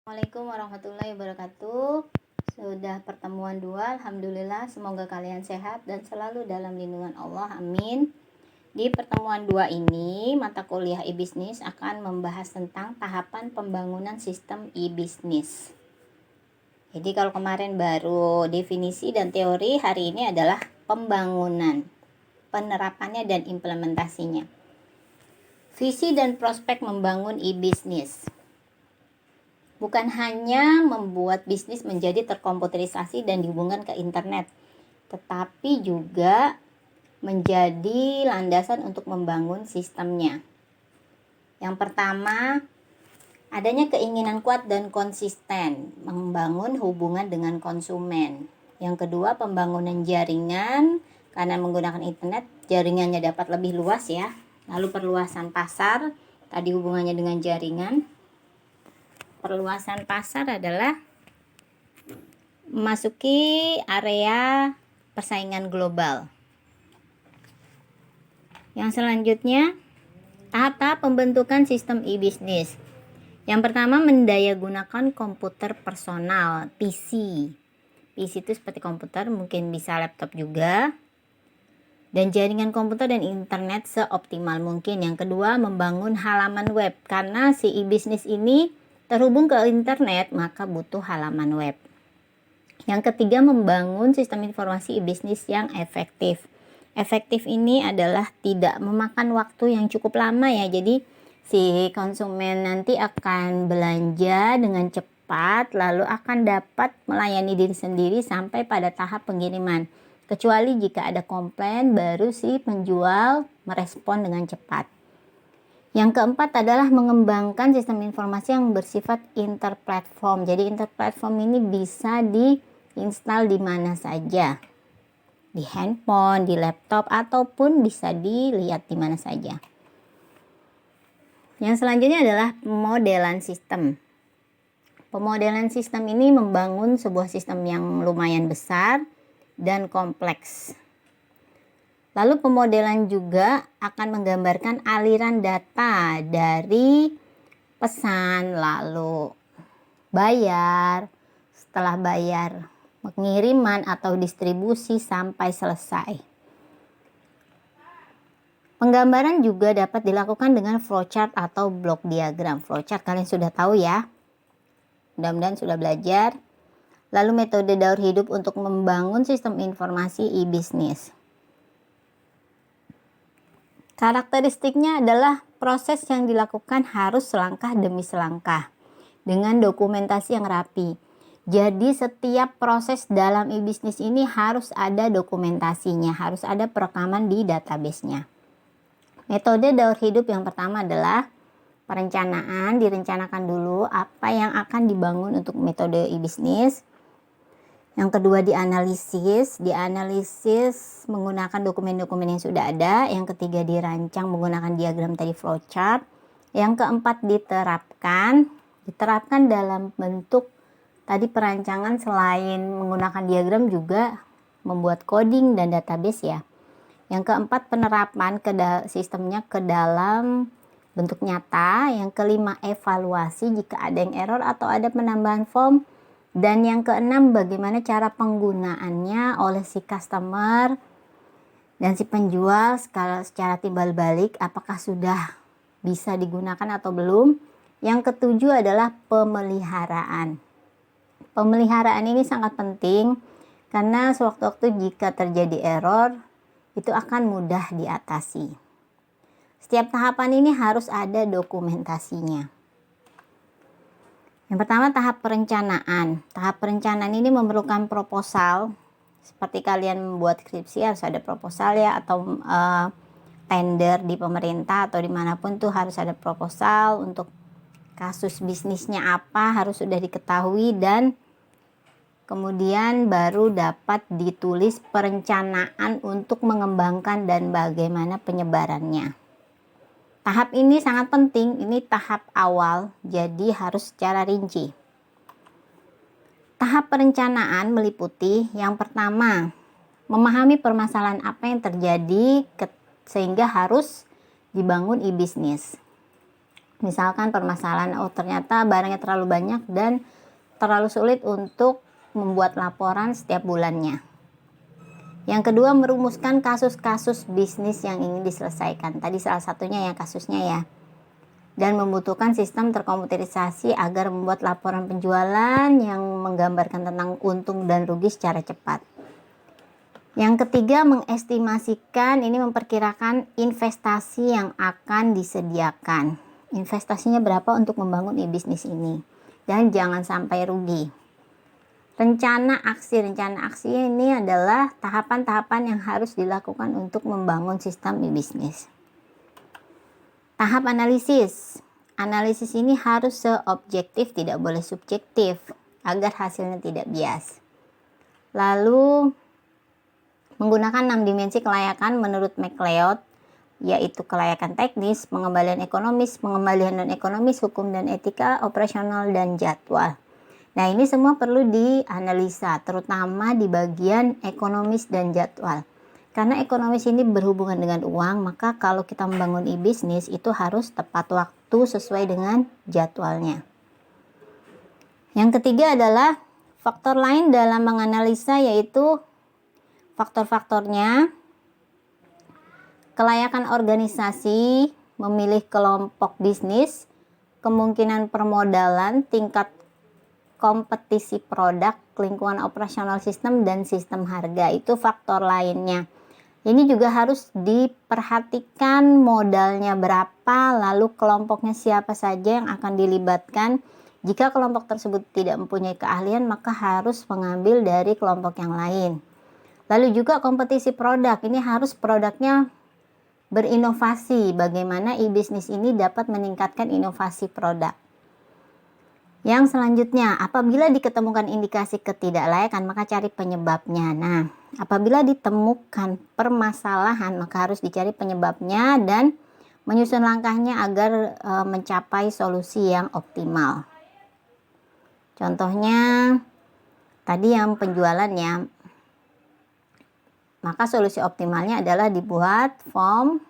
Assalamualaikum warahmatullahi wabarakatuh. Sudah pertemuan 2, alhamdulillah. Semoga kalian sehat dan selalu dalam lindungan Allah, amin. Di pertemuan 2 ini, mata kuliah e-bisnis akan membahas tentang tahapan pembangunan sistem e-bisnis. Jadi kalau kemarin baru definisi dan teori, hari ini adalah pembangunan, penerapannya dan implementasinya. Visi dan prospek membangun e-bisnis bukan hanya membuat bisnis menjadi terkomputerisasi dan dihubungkan ke internet, tetapi juga menjadi landasan untuk membangun sistemnya. Yang pertama, adanya keinginan kuat dan konsisten membangun hubungan dengan konsumen. Yang kedua, pembangunan jaringan, karena menggunakan internet jaringannya dapat lebih luas ya. Lalu perluasan pasar, tadi hubungannya dengan jaringan. Perluasan pasar adalah memasuki area persaingan global. Yang selanjutnya, tahap-tahap pembentukan sistem e-bisnis. Yang pertama, mendayagunakan komputer personal, PC. PC itu seperti komputer, mungkin bisa laptop juga. Dan jaringan komputer dan internet seoptimal mungkin. Yang kedua, membangun halaman web. Karena si e-bisnis ini terhubung ke internet, maka butuh halaman web. Yang ketiga, membangun sistem informasi e-bisnis yang efektif. Efektif ini adalah tidak memakan waktu yang cukup lama ya. Jadi si konsumen nanti akan belanja dengan cepat, lalu akan dapat melayani diri sendiri sampai pada tahap pengiriman. Kecuali jika ada komplain, baru si penjual merespon dengan cepat. Yang keempat adalah mengembangkan sistem informasi yang bersifat interplatform. Jadi interplatform ini bisa diinstal di mana saja. Di handphone, di laptop, ataupun bisa dilihat di mana saja. Yang selanjutnya adalah pemodelan sistem. Pemodelan sistem ini membangun sebuah sistem yang lumayan besar dan kompleks. Lalu pemodelan juga akan menggambarkan aliran data dari pesan, lalu bayar, setelah bayar, pengiriman atau distribusi sampai selesai. Penggambaran juga dapat dilakukan dengan flowchart atau block diagram. Flowchart kalian sudah tahu ya, mudah-mudahan sudah belajar. Lalu metode daur hidup untuk membangun sistem informasi e-bisnis. Karakteristiknya adalah proses yang dilakukan harus selangkah demi selangkah dengan dokumentasi yang rapi. Jadi setiap proses dalam e-bisnis ini harus ada dokumentasinya, harus ada perekaman di database-nya. Metode daur hidup yang pertama adalah perencanaan. Direncanakan dulu apa yang akan dibangun untuk metode e-bisnis. Yang kedua, dianalisis menggunakan dokumen-dokumen yang sudah ada. Yang ketiga, dirancang menggunakan diagram tadi, flowchart. Yang keempat, diterapkan dalam bentuk tadi perancangan. Selain menggunakan diagram juga membuat coding dan database ya. Yang keempat, penerapan sistemnya ke dalam bentuk nyata. Yang kelima, evaluasi jika ada yang error atau ada penambahan form. Dan yang keenam, bagaimana cara penggunaannya oleh si customer dan si penjual secara timbal balik, apakah sudah bisa digunakan atau belum. Yang ketujuh adalah pemeliharaan. Pemeliharaan ini sangat penting karena sewaktu-waktu jika terjadi error, itu akan mudah diatasi. Setiap tahapan ini harus ada dokumentasinya. Yang pertama, tahap perencanaan. Tahap perencanaan ini memerlukan proposal. Seperti kalian membuat skripsi harus ada proposal ya, atau tender di pemerintah atau dimanapun tuh harus ada proposal untuk kasus bisnisnya apa, harus sudah diketahui, dan kemudian baru dapat ditulis perencanaan untuk mengembangkan dan bagaimana penyebarannya. Tahap ini sangat penting, ini tahap awal, jadi harus secara rinci. Tahap perencanaan meliputi yang pertama, memahami permasalahan apa yang terjadi sehingga harus dibangun e-bisnis. Misalkan permasalahan, oh ternyata barangnya terlalu banyak dan terlalu sulit untuk membuat laporan setiap bulannya. Yang kedua, merumuskan kasus-kasus bisnis yang ingin diselesaikan. Tadi salah satunya ya kasusnya ya. Dan membutuhkan sistem terkomputerisasi agar membuat laporan penjualan yang menggambarkan tentang untung dan rugi secara cepat. Yang ketiga, mengestimasikan, ini memperkirakan investasi yang akan disediakan. Investasinya berapa untuk membangun bisnis ini. Dan jangan sampai rugi. Rencana aksi ini adalah tahapan-tahapan yang harus dilakukan untuk membangun sistem bisnis. Tahap analisis. Analisis ini harus seobjektif, tidak boleh subjektif, agar hasilnya tidak bias. Lalu, menggunakan 6 dimensi kelayakan menurut MacLeod, yaitu kelayakan teknis, pengembalian ekonomis, pengembalian non-ekonomis, hukum dan etika, operasional, dan jadwal. Nah, ini semua perlu dianalisa, terutama di bagian ekonomis dan jadwal. Karena ekonomis ini berhubungan dengan uang, maka kalau kita membangun bisnis itu harus tepat waktu sesuai dengan jadwalnya. Yang ketiga adalah faktor lain dalam menganalisa, yaitu faktor-faktornya, kelayakan organisasi, memilih kelompok bisnis, kemungkinan permodalan, tingkat kompetisi produk, lingkungan operasional sistem, dan sistem harga. Itu faktor lainnya. Ini juga harus diperhatikan modalnya berapa, lalu kelompoknya siapa saja yang akan dilibatkan. Jika kelompok tersebut tidak mempunyai keahlian, maka harus mengambil dari kelompok yang lain. Lalu juga kompetisi produk, ini harus produknya berinovasi. Bagaimana bisnis ini dapat meningkatkan inovasi produk. Yang selanjutnya, apabila diketemukan indikasi ketidaklayakan, maka cari penyebabnya. Nah, apabila ditemukan permasalahan, maka harus dicari penyebabnya dan menyusun langkahnya agar mencapai solusi yang optimal. Contohnya, tadi yang penjualannya, maka solusi optimalnya adalah dibuat form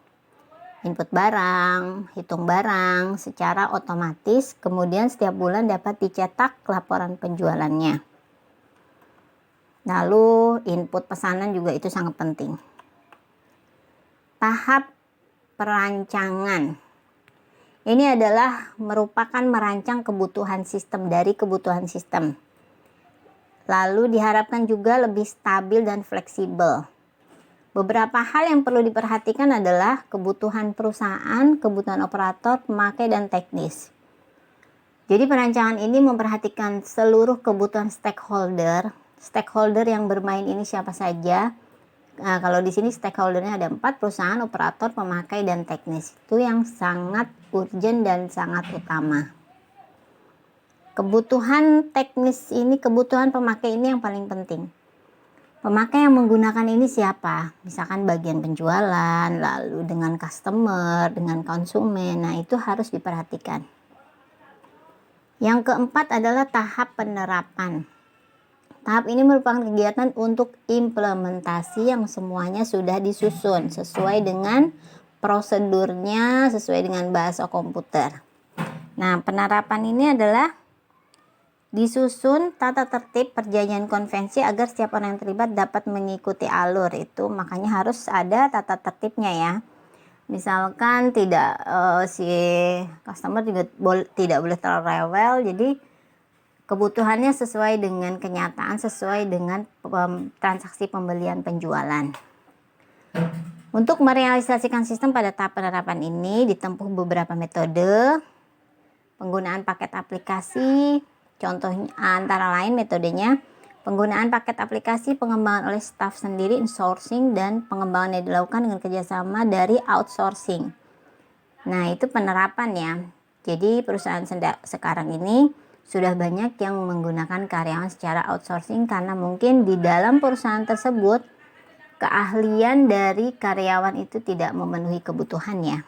input barang, hitung barang secara otomatis, kemudian setiap bulan dapat dicetak laporan penjualannya. Lalu input pesanan juga itu sangat penting. Tahap perancangan. Ini adalah merupakan merancang kebutuhan sistem dari kebutuhan sistem. Lalu diharapkan juga lebih stabil dan fleksibel. Beberapa hal yang perlu diperhatikan adalah kebutuhan perusahaan, kebutuhan operator, pemakai, dan teknis. Jadi perancangan ini memperhatikan seluruh kebutuhan stakeholder. Stakeholder yang bermain ini siapa saja. Nah, kalau di sini stakeholdernya ada 4, perusahaan, operator, pemakai, dan teknis. Itu yang sangat urgent dan sangat utama. Kebutuhan teknis ini, kebutuhan pemakai ini yang paling penting. Pemakai yang menggunakan ini siapa? Misalkan bagian penjualan, lalu dengan customer, dengan konsumen. Nah, itu harus diperhatikan. Yang keempat adalah tahap penerapan. Tahap ini merupakan kegiatan untuk implementasi yang semuanya sudah disusun sesuai dengan prosedurnya, sesuai dengan bahasa komputer. Nah, penerapan ini adalah disusun tata tertib perjanjian konvensi agar setiap orang yang terlibat dapat mengikuti alur itu. Makanya harus ada tata tertibnya ya. Misalkan tidak si customer juga tidak boleh terlalu rewel. Jadi kebutuhannya sesuai dengan kenyataan, sesuai dengan transaksi pembelian penjualan. Untuk merealisasikan sistem pada tahap penerapan ini ditempuh beberapa metode. Penggunaan paket aplikasi. Contohnya antara lain metodenya penggunaan paket aplikasi, pengembangan oleh staf sendiri, insourcing, dan pengembangan yang dilakukan dengan kerjasama dari outsourcing. Nah, itu penerapan ya. Jadi perusahaan sekarang ini sudah banyak yang menggunakan karyawan secara outsourcing karena mungkin di dalam perusahaan tersebut keahlian dari karyawan itu tidak memenuhi kebutuhannya.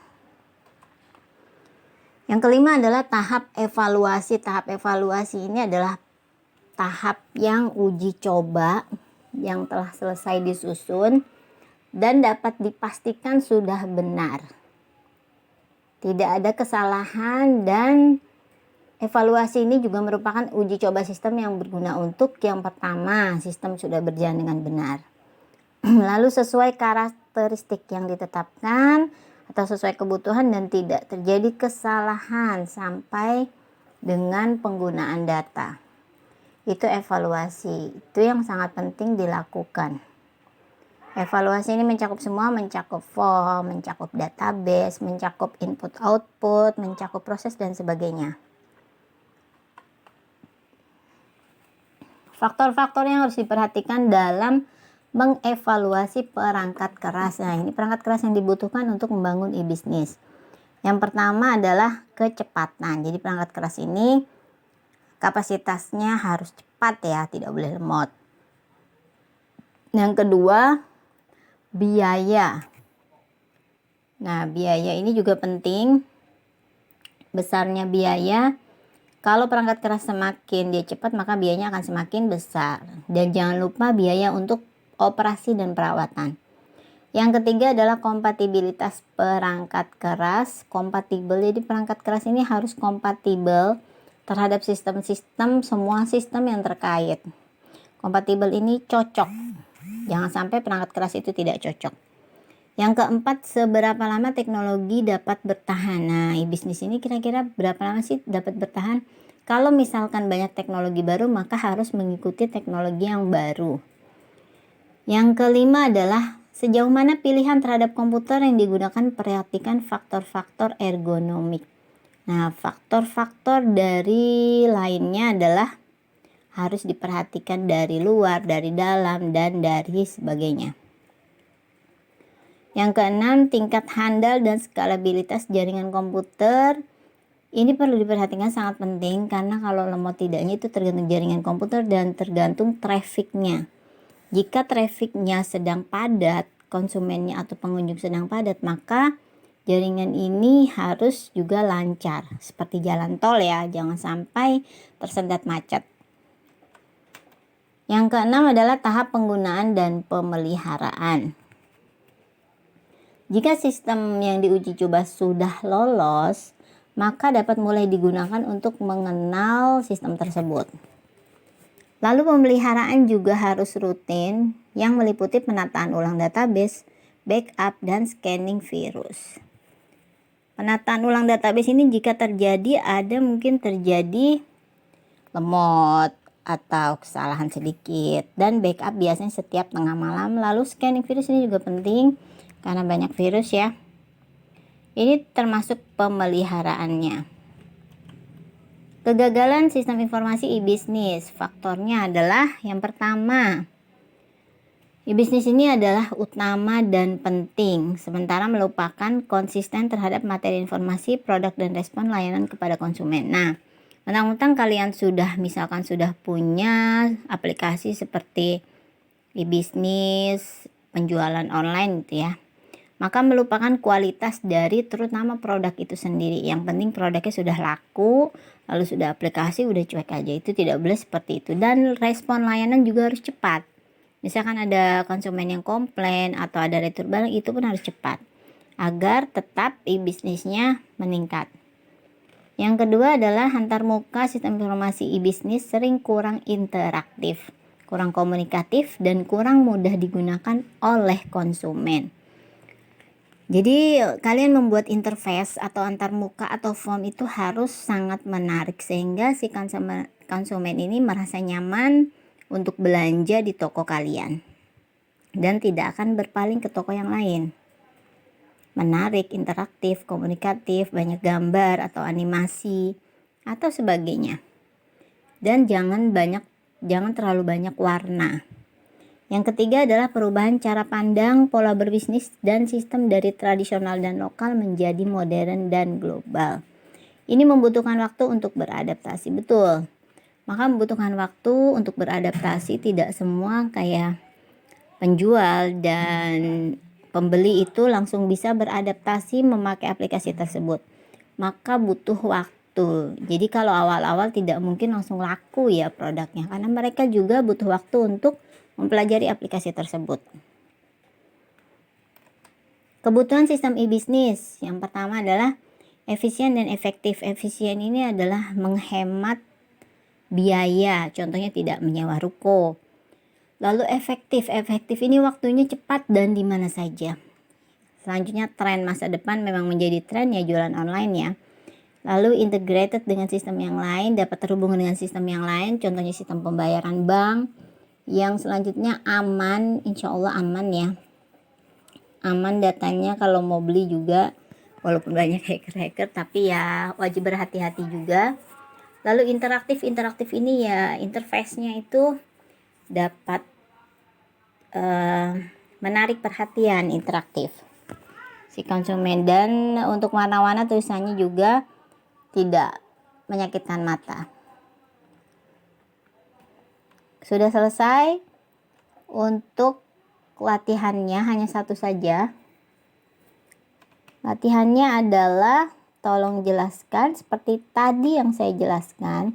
Yang kelima adalah tahap evaluasi. Tahap evaluasi ini adalah tahap yang uji coba yang telah selesai disusun dan dapat dipastikan sudah benar. Tidak ada kesalahan, dan evaluasi ini juga merupakan uji coba sistem yang berguna untuk yang pertama, sistem sudah berjalan dengan benar. Lalu sesuai karakteristik yang ditetapkan atau sesuai kebutuhan dan tidak terjadi kesalahan sampai dengan penggunaan data. Itu evaluasi, itu yang sangat penting dilakukan. Evaluasi ini mencakup semua, mencakup form, mencakup database, mencakup input output, mencakup proses dan sebagainya. Faktor-faktor yang harus diperhatikan dalam mengevaluasi perangkat keras. Nah, ini perangkat keras yang dibutuhkan untuk membangun e-bisnis. Yang pertama adalah kecepatan. Jadi perangkat keras ini kapasitasnya harus cepat ya, tidak boleh lemot. Yang kedua, biaya. Nah, biaya ini juga penting. Besarnya biaya. Kalau perangkat keras semakin dia cepat, maka biayanya akan semakin besar. Dan jangan lupa biaya untuk operasi dan perawatan. Yang ketiga adalah kompatibilitas perangkat keras. Kompatibel, jadi perangkat keras ini harus kompatibel terhadap sistem-sistem, semua sistem yang terkait. Kompatibel ini cocok. Jangan sampai perangkat keras itu tidak cocok. Yang keempat, seberapa lama teknologi dapat bertahan. Nah, e-bisnis ini kira-kira berapa lama sih dapat bertahan? Kalau misalkan banyak teknologi baru, maka harus mengikuti teknologi yang baru. Yang kelima adalah sejauh mana pilihan terhadap komputer yang digunakan, perhatikan faktor-faktor ergonomik. Nah, faktor-faktor dari lainnya adalah harus diperhatikan dari luar, dari dalam, dan dari sebagainya. Yang keenam, tingkat handal dan skalabilitas jaringan komputer. Ini perlu diperhatikan, sangat penting, karena kalau lemot tidaknya itu tergantung jaringan komputer dan tergantung trafficnya. Jika trafficnya sedang padat, konsumennya atau pengunjung sedang padat, maka jaringan ini harus juga lancar. Seperti jalan tol ya, jangan sampai tersendat macet. Yang keenam adalah tahap penggunaan dan pemeliharaan. Jika sistem yang diuji coba sudah lolos, maka dapat mulai digunakan untuk mengenal sistem tersebut. Lalu pemeliharaan juga harus rutin, yang meliputi penataan ulang database, backup, dan scanning virus. Penataan ulang database ini jika terjadi, mungkin terjadi lemot atau kesalahan sedikit, dan backup biasanya setiap tengah malam. Lalu scanning virus ini juga penting karena banyak virus ya. Ini termasuk pemeliharaannya. Kegagalan sistem informasi e-bisnis, faktornya adalah yang pertama, e-bisnis ini adalah utama dan penting, sementara melupakan konsisten terhadap materi informasi, produk, dan respon layanan kepada konsumen. Nah, mentang-mentang kalian misalkan sudah punya aplikasi seperti e-bisnis, penjualan online gitu ya, maka melupakan kualitas dari terutama produk itu sendiri. Yang penting produknya sudah laku, lalu sudah aplikasi, udah cuek aja. Itu tidak boleh seperti itu. Dan respon layanan juga harus cepat. Misalkan ada konsumen yang komplain atau ada retur barang, itu pun harus cepat agar tetap e-bisnisnya meningkat. Yang kedua adalah antarmuka sistem informasi e-bisnis sering kurang interaktif, kurang komunikatif, dan kurang mudah digunakan oleh konsumen. Jadi kalian membuat interface atau antarmuka atau form itu harus sangat menarik sehingga si konsumen ini merasa nyaman untuk belanja di toko kalian dan tidak akan berpaling ke toko yang lain. Menarik, interaktif, komunikatif, banyak gambar atau animasi atau sebagainya. Dan jangan terlalu banyak warna. Yang ketiga adalah perubahan cara pandang, pola berbisnis, dan sistem dari tradisional dan lokal menjadi modern dan global. Ini membutuhkan waktu untuk beradaptasi, betul. Maka membutuhkan waktu untuk beradaptasi, tidak semua kayak penjual dan pembeli itu langsung bisa beradaptasi memakai aplikasi tersebut. Maka butuh waktu. Jadi kalau awal-awal tidak mungkin langsung laku ya produknya, karena mereka juga butuh waktu untuk mempelajari aplikasi tersebut. Kebutuhan sistem e-bisnis. Yang pertama adalah Efisien dan efektif. Efisien ini adalah menghemat biaya, contohnya tidak menyewa ruko. Lalu efektif. Efektif ini waktunya cepat dan di mana saja. Selanjutnya tren masa depan, memang menjadi tren ya jualan online ya. Lalu integrated dengan sistem yang lain, dapat terhubung dengan sistem yang lain, contohnya sistem pembayaran bank. Yang selanjutnya aman, insya Allah aman ya. Aman datanya kalau mau beli juga, walaupun banyak hacker-hacker tapi ya wajib berhati-hati juga. Lalu interaktif. Interaktif ini ya interface-nya itu dapat menarik perhatian, interaktif si konsumen, dan untuk warna-warna tulisannya juga tidak menyakitkan mata. Sudah selesai. Untuk latihannya hanya satu saja. Latihannya adalah tolong jelaskan seperti tadi yang saya jelaskan,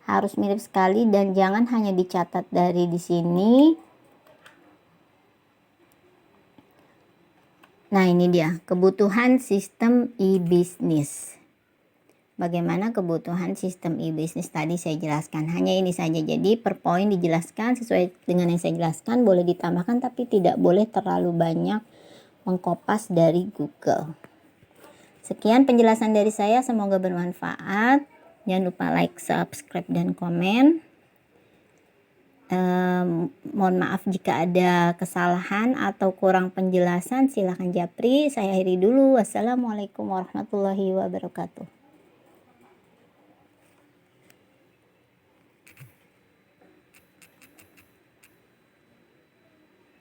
harus mirip sekali dan jangan hanya dicatat dari di sini. Nah, ini dia kebutuhan sistem e-bisnis. Bagaimana kebutuhan sistem e-bisnis tadi saya jelaskan, hanya ini saja. Jadi per poin dijelaskan sesuai dengan yang saya jelaskan, boleh ditambahkan tapi tidak boleh terlalu banyak mengkopas dari Google. Sekian penjelasan dari saya, semoga bermanfaat. Jangan lupa like, subscribe, dan komen. Mohon maaf jika ada kesalahan atau kurang penjelasan, silahkan japri. Saya akhiri dulu. Wassalamualaikum warahmatullahi wabarakatuh.